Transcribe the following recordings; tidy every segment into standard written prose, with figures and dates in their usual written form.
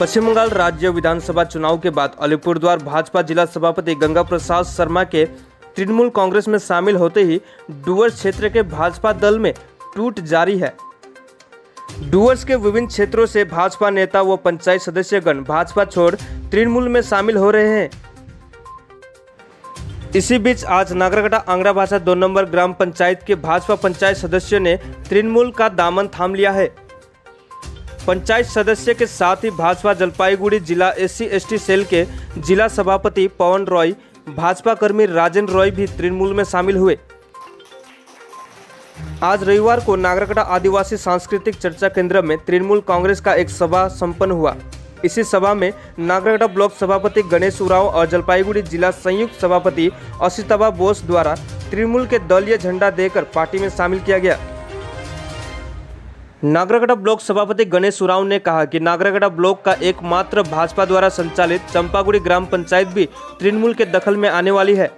पश्चिम बंगाल राज्य विधानसभा चुनाव के बाद अलीपुरद्वार भाजपा जिला सभापति गंगा प्रसाद शर्मा के तृणमूल कांग्रेस में शामिल होते ही डुवर्स क्षेत्र के भाजपा दल में टूट जारी है। डुवर्स के विभिन्न क्षेत्रों से भाजपा नेता व पंचायत सदस्यगण भाजपा छोड़ तृणमूल में शामिल हो रहे हैं। इसी बीच आज नागरगढ़ आंगड़ा भाषा 2 नंबर ग्राम पंचायत के भाजपा पंचायत सदस्यों ने तृणमूल का दामन थाम लिया है। पंचायत सदस्य के साथ ही भाजपा जलपाईगुड़ी जिला SC/ST सेल के जिला सभापति पवन रॉय, भाजपा कर्मी राजेंद्र रॉय भी तृणमूल में शामिल हुए। आज रविवार को नागरगढ़ आदिवासी सांस्कृतिक चर्चा केंद्र में तृणमूल कांग्रेस का एक सभा संपन्न हुआ। इसी सभा में नागरगढ़ ब्लॉक सभापति गणेश उरांव और जलपाईगुड़ी जिला संयुक्त सभापति असितबा बोस द्वारा तृणमूल के दलीय झंडा देकर पार्टी में शामिल किया गया। नागरगढ़ ब्लॉक सभापति गणेश उरांव ने कहा कि नागरगढ़ ब्लॉक का एकमात्र भाजपा द्वारा संचालित चंपागुड़ी ग्राम पंचायत भी तृणमूल के दखल में आने वाली है।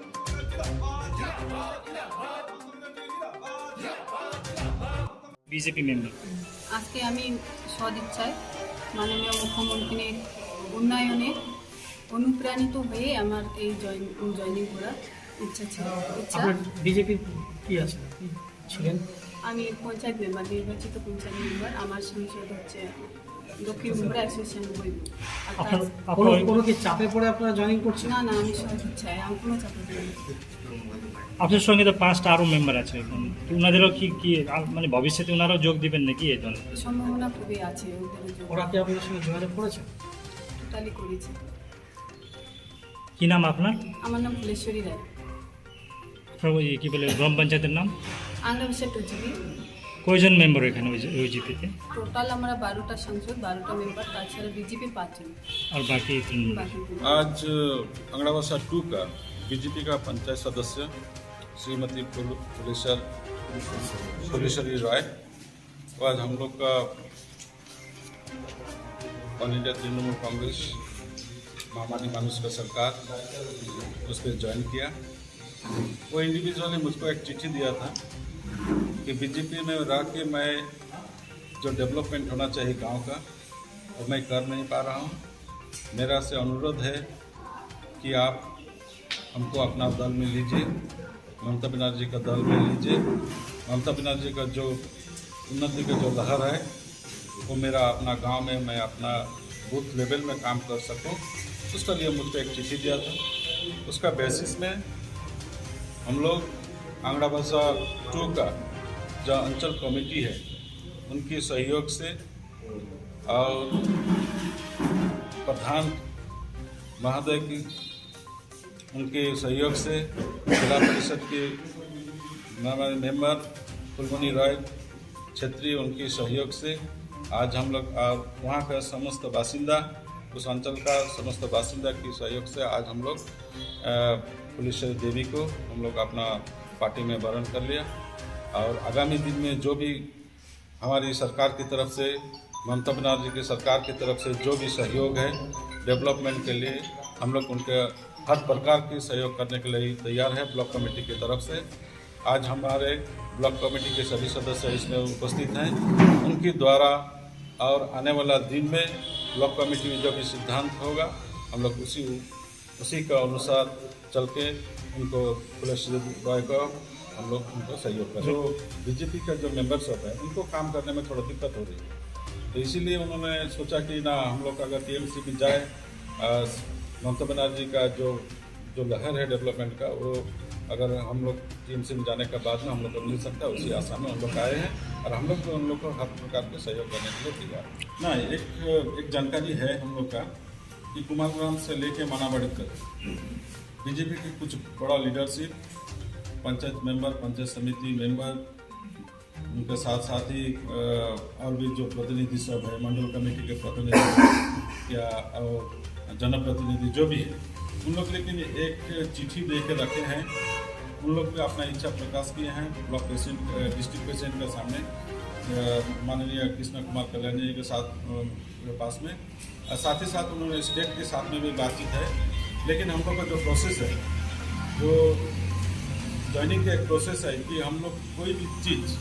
बीजेपी मेंबर आज के আমি সদিচ্ছায় মাননীয় মুখ্যমন্ত্রীর উন্নয়নে অনুপ্রাণিত হয়ে আমার এই জয়েনিং করার ইচ্ছা ছিল। বিজেপি কি আছে ছিলেন? আমি পঞ্চায়েত মেম্বার, নির্বাচিত পঞ্চায়েত মেম্বার। আমার সংসদ হচ্ছে দক্ষিণ মুম্বরা 196। কোনো কি চাপে পড়ে আপনারা জয়েনিং করছেন? না না, আমি সদিচ্ছায়, আমি কোনো চাপে পড়িনি। আপনার সঙ্গে তো 5টা আরও মেম্বার আছে এখন, তো ওনাদেরও কি মানে ভবিষ্যতে ওনারাও যোগ দিবেন নাকি এই দলে? সম্ভাবনা খুবই আছে। ওরা কি আপনাদের সঙ্গে যোগাযোগ করেছে? টোটালি করেছে। কি নাম আপনার? আমার নাম ফুলেশ্বরী রায়। আপনার ওই কী বলে গ্রাম পঞ্চায়েতের নাম? আংরা ভাষা টুজিবি। কয়জন মেম্বার এখানে ওই জিপিতে? টোটাল আমরা 12টা সংসদ, 12টা মেম্বার, তাছাড়া বিজেপি 5 জন और बाकी आज आंगड़ा भाषा 2 का बीजेपी का पंचायत सदस्य श्रीमती फुलेश्वरी राय को आज हम लोग का ऑल इंडिया तृणमूल कांग्रेस महामानी मानुष का सरकार उस पर ज्वाइन किया। वो इंडिविजुअली मुझको एक चिट्ठी दिया था कि बीजेपी में रह के मैं जो डेवलपमेंट होना चाहिए गांव का वो मैं कर नहीं पा रहा हूँ। मेरा से अनुरोध है कि आप हमको अपना दल में लीजिए, ममता बनर्जी का दल में लीजिए। ममता बनर्जी का जो उन्नति का जो लहर है वो मेरा अपना गांव में मैं अपना बूथ लेवल में काम कर सकूं, उसके लिए मुझको एक चिट्ठी दिया था। उसका बेसिस में हम लोग आंगड़ा भाषा 2 का जो अंचल कमेटी है उनके सहयोग से और प्रधान महोदय की उनके सहयोग से जिला परिषद के मेंबर फुलमणि राय क्षेत्रीय उनके सहयोग से आज हम लोग वहाँ का समस्त बासिंदा, उस अंचल का समस्त बासिंदा के सहयोग से आज हम लोग फुलेश्वरी देवी को हम लोग अपना पार्टी में वरण कर लिया। और आगामी दिन में जो भी हमारी सरकार की तरफ से, ममता बनर्जी की सरकार की तरफ से जो भी सहयोग है डेवलपमेंट के लिए, हम लोग उनके हर प्रकार की सहयोग करने के लिए तैयार है ब्लॉक कमेटी की तरफ से। आज हमारे ब्लॉक कमेटी के सभी सदस्य इसमें उपस्थित हैं। उनके द्वारा और आने वाला दिन में ब्लॉक कमेटी में जो भी सिद्धांत होगा हम लोग उसी का अनुसार चल के उनको फुलेश्वरी राय को हम लोग उनको सहयोग करें। जो बीजेपी का जो मेंबरशिप है उनको काम करने में थोड़ा दिक्कत हो रही है, तो इसीलिए उन्होंने सोचा कि ना हम लोग अगर TMC में जाए, ममता बनर्जी का जो लहर है डेवलपमेंट का, वो अगर हम लोग TMC में जाने के बाद में हम लोग को मिल सकता है, उसी आशा में हम लोग आए हैं और हम लोग उन लोग को हर प्रकार के सहयोग करने के लिए तैयार हैं। ना एक जानकारी है हम लोग का कि कुमारग्राम से लेके मानाबाड़ी तक बीजेपी की कुछ बड़ा लीडरशिप, पंचायत मेंबर, पंचायत समिति मेंबर, उनके साथ साथ ही और भी जो प्रतिनिधि सब है, मंडल कमेटी के प्रतिनिधि या जनप्रतिनिधि जो भी है, उन लोग लेकिन एक चिट्ठी दे के रखे हैं। उन लोग भी अपना इच्छा प्रकाश किए हैं ब्लॉक प्रेसिडेंट, डिस्ट्रिक्ट प्रेसिडेंट के सामने, माननीय कृष्ण कुमार कल्याणी जी के साथ पास में। साथ ही साथ उन्होंने स्टेट के साथ में भी बातचीत है। लेकिन हम लोग का जो प्रोसेस है, जो ज्वाइनिंग का एक प्रोसेस है कि हम लोग कोई भी चीज़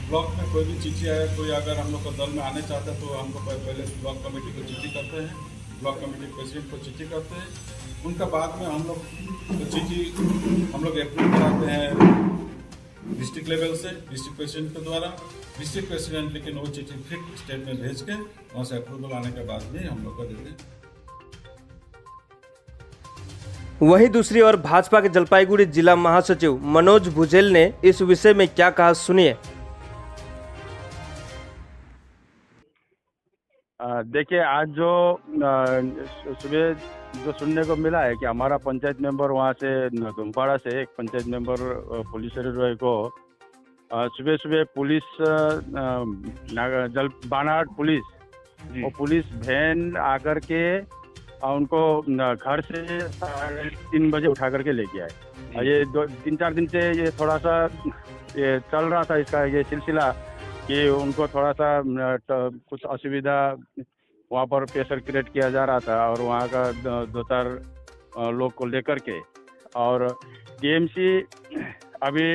ब्लॉक में कोई भी चिट्ठी आए, कोई अगर हम लोग को दल में आने चाहता है तो हम लोग पहले ब्लॉक कमेटी को चिट्ठी करते हैं, ब्लॉक कमेटी प्रेसिडेंट को चिट्ठी करते हैं, उनका बाद में हम लोग चिट्ठी हम लोग अप्रूव कराते हैं डिस्ट्रिक्ट लेवल से, डिस्ट्रिक्ट प्रेसिडेंट के द्वारा। डिस्ट्रिक्ट प्रेसिडेंट लेकिन वो चिट्ठी फिर स्टेट में भेज के वहाँ से अप्रूवल आने के बाद भी हम लोग को देते हैं। वहीं दूसरी ओर भाजपा के जलपाईगुड़ी जिला महासचिव मनोज भुजेल ने इस विषय में क्या कहा, सुनिए। देखिए, आज जो सुबह जो सुनने को मिला है कि हमारा पंचायत मेंबर वहाँ से धुमपाड़ा से एक पंचायत मेंबर पुलिस रॉय को सुबह सुबह पुलिस बानाहट पुलिस वो पुलिस वैन आकर के उनको घर से 3:30 बजे उठा करके लेके आए। ये 3-4 दिन से ये थोड़ा सा ये चल रहा था इसका ये सिलसिला कि उनको थोड़ा सा कुछ असुविधा वहाँ पर प्रेशर क्रिएट किया जा रहा था और वहाँ का 2-4 लोग को लेकर के। और टीएमसी अभी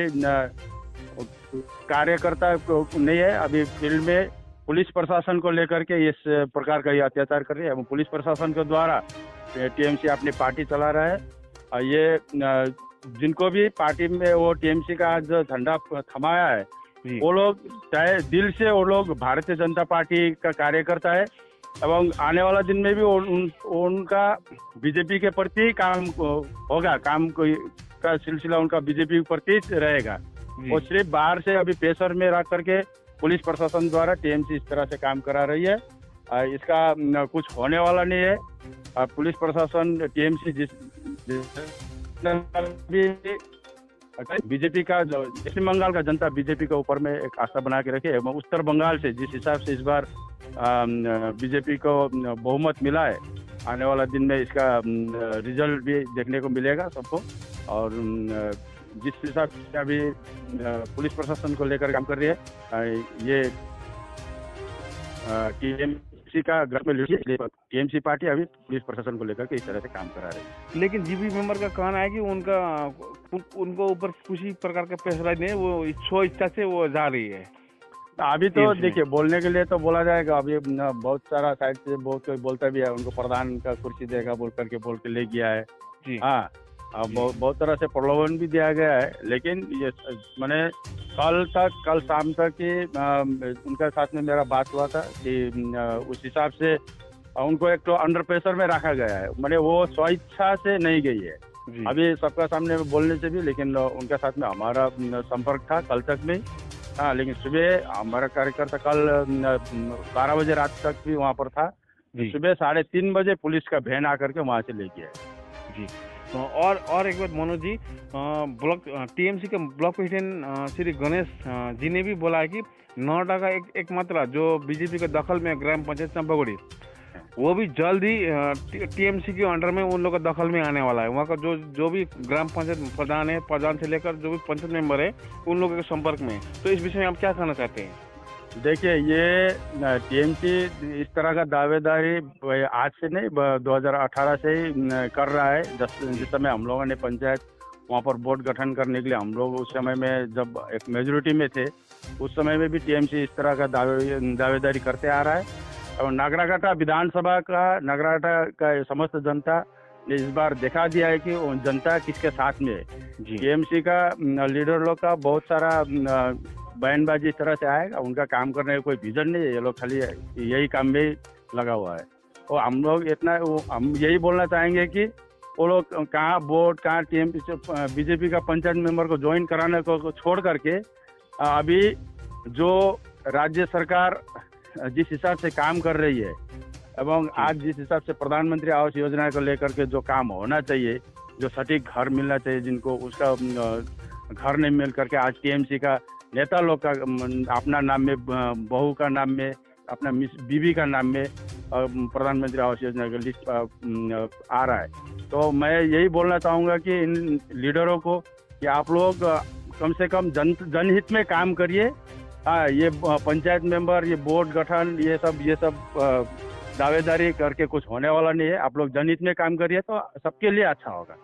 कार्यकर्ता नहीं है, अभी फील्ड में पुलिस प्रशासन को लेकर के इस प्रकार का ये अत्याचार कर रही है। पुलिस प्रशासन के द्वारा टीएमसी अपनी पार्टी चला रहा है। और ये जिनको भी पार्टी में वो टीएमसी का जो झंडा थमाया है वो लोग चाहे दिल से वो लोग भारतीय जनता पार्टी का कार्यकर्ता है एवं आने वाला दिन में भी उनका बीजेपी के प्रति काम होगा, काम का सिलसिला उनका बीजेपी के प्रति रहेगा। वो सिर्फ बाहर से अभी प्रेशर में रख करके पुलिस प्रशासन द्वारा टीएमसी इस तरह से काम करा रही है। इसका कुछ होने वाला नहीं है। पुलिस प्रशासन टीएमसी बीजेपी का पश्चिम बंगाल का जनता बीजेपी के ऊपर में एक आस्था बना के रखे। उत्तर बंगाल से जिस हिसाब से इस बार बीजेपी को बहुमत मिला है, आने वाला दिन में इसका रिजल्ट भी देखने को मिलेगा सबको। और जिस हिसाब से अभी पुलिस प्रशासन को लेकर काम कर रही है, ये टीएमसी का घर में टीएमसी पार्टी अभी पुलिस प्रशासन को लेकर के इस तरह से काम करा रही है। लेकिन जीबी मेंबर का कहना है कि उनको ऊपर किसी प्रकार का प्रेशर नहीं, वो स्व इच्छा से वो जा रही है। अभी तो देखिए, बोलने के लिए तो बोला जाएगा, अभी बहुत सारा साइड से बहुत कोई बोलता भी है, उनको प्रधान का कुर्सी देगा बोल करके बोल के ले गया है। हाँ, बहुत तरह से प्रलोभन भी दिया गया है। लेकिन ये मैंने कल शाम तक ही उनके साथ में मेरा बात हुआ था कि उस हिसाब से उनको एक तो अंडर प्रेशर में रखा गया है, मैंने वो स्वेच्छा से नहीं गई है अभी सबका सामने बोलने से भी। लेकिन उनके साथ में हमारा संपर्क था कल तक में। हाँ, लेकिन सुबह हमारा कार्यकर्ता कल 12 बजे रात तक भी वहाँ पर था। सुबह 3:30 बजे पुलिस का वैन आकर के वहाँ से ले गया जी। और एक बात मनोज जी, ब्लॉक टीएमसी के ब्लॉक प्रेसिडेंट श्री गणेश जी ने भी बोला है कि नोएडा का एक मात्रा जो बीजेपी के दखल में ग्राम पंचायत चंपागुड़ी, वो भी जल्द ही टीएमसी के अंडर में उन लोगों का दखल में आने वाला है। वहाँ का जो भी ग्राम पंचायत प्रधान है, प्रधान से लेकर जो भी पंचायत मेंबर है, उन लोगों के संपर्क में। तो इस विषय में आप क्या कहना चाहते हैं? देखिए, ये टीएमसी इस तरह का दावेदारी आज से नहीं 2018 से ही कर रहा है। जिस समय हम लोगों ने पंचायत वहाँ पर बोर्ड गठन करने के लिए हम लोग उस समय में जब एक मेजोरिटी में थे, उस समय में भी टीएमसी इस तरह का दावेदारी करते आ रहा है। और नागराकाटा विधानसभा का नागराकाटा का समस्त जनता ने इस बार देखा दिया है कि जनता किसके साथ में है। टीएमसी का लीडर लोग का बहुत सारा बयानबाजी इस तरह से आएगा, उनका काम करने का कोई विजन नहीं है। ये लोग खाली यही काम में लगा हुआ है। और हम लोग हम यही बोलना चाहेंगे कि वो लोग कहाँ वोट, कहाँ टीएमसी बीजेपी का पंचायत मेंबर को ज्वाइन कराने को छोड़ करके अभी जो राज्य सरकार जिस हिसाब से काम कर रही है एवं आज जिस हिसाब से प्रधानमंत्री आवास योजना को लेकर के जो काम होना चाहिए, जो सटीक घर मिलना चाहिए जिनको, उसका घर नहीं मिल करके आज टीएमसी का नेता लोग का अपना नाम में, बहू का नाम में, अपना बीबी का नाम में प्रधानमंत्री आवास योजना का लिस्ट आ रहा है। तो मैं यही बोलना चाहूँगा कि इन लीडरों को कि आप लोग कम से कम जनहित में काम करिए। ये पंचायत मेंबर, ये बोर्ड गठन, ये सब दावेदारी करके कुछ होने वाला नहीं है। आप लोग जनहित में काम करिए तो सबके लिए अच्छा होगा।